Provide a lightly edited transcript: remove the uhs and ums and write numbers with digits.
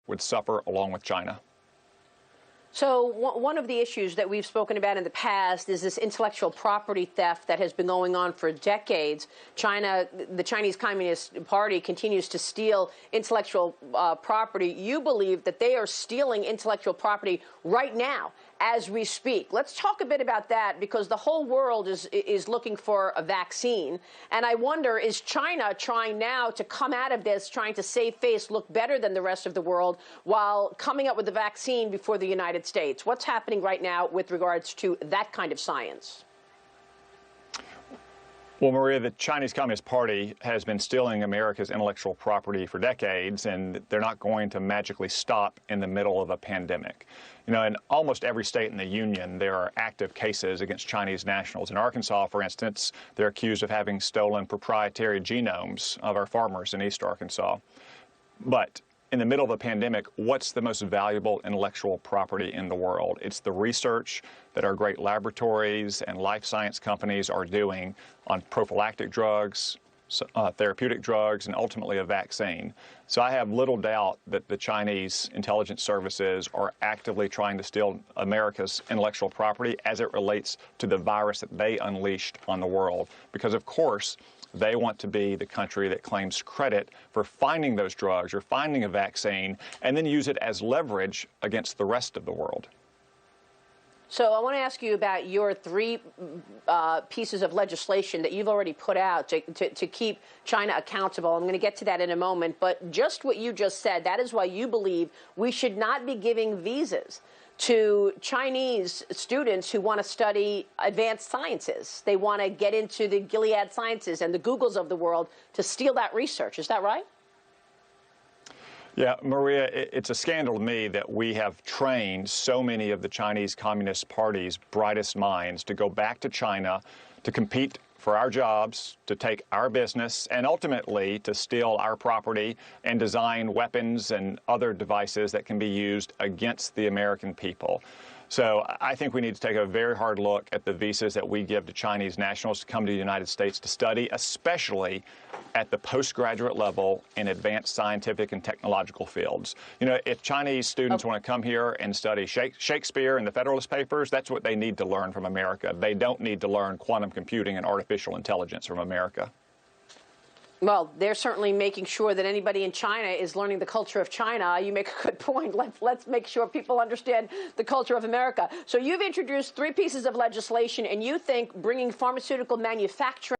would suffer along with China. So one of the issues that we've spoken about in the past is this intellectual property theft that has been going on for decades. The Chinese Communist Party continues to steal intellectual property. You believe that they are stealing intellectual property right now as we speak. Let's talk a bit about that, because the whole world is looking for a vaccine. And I wonder, is China trying now to come out of this, trying to save face, look better than the rest of the world, while coming up with a vaccine before the United States? What's happening right now with regards to that kind of science? Well, Maria, the Chinese Communist Party has been stealing America's intellectual property for decades, and they're not going to magically stop in the middle of a pandemic. You know, in almost every state in the union, there are active cases against Chinese nationals. In Arkansas, for instance, they're accused of having stolen proprietary genomes of our farmers in East Arkansas. But in the middle of a pandemic, what's the most valuable intellectual property in the world? It's the research that our great laboratories and life science companies are doing on prophylactic drugs, therapeutic drugs, and ultimately a vaccine. So I have little doubt that the Chinese intelligence services are actively trying to steal America's intellectual property as it relates to the virus that they unleashed on the world. Because, of course, they want to be the country that claims credit for finding those drugs or finding a vaccine and then use it as leverage against the rest of the world. So I want to ask you about your three pieces of legislation that you've already put out to keep China accountable. I'm going to get to that in a moment. But just what you just said, that is why you believe we should not be giving visas to Chinese students who want to study advanced sciences. They want to get into the Gilead Sciences and the Googles of the world to steal that research. Is that right? Yeah, Maria, it's a scandal to me that we have trained so many of the Chinese Communist Party's brightest minds to go back to China to compete for our jobs, to take our business, and ultimately to steal our property and design weapons and other devices that can be used against the American people. So I think we need to take a very hard look at the visas that we give to Chinese nationals to come to the United States to study, especially at the postgraduate level in advanced scientific and technological fields. You know, if Chinese students want to come here and study Shakespeare and the Federalist Papers, that's what they need to learn from America. They don't need to learn quantum computing and artificial intelligence from America. Well, they're certainly making sure that anybody in China is learning the culture of China. You make a good point. Let's make sure people understand the culture of America. So you've introduced three pieces of legislation, and you think bringing pharmaceutical manufacturing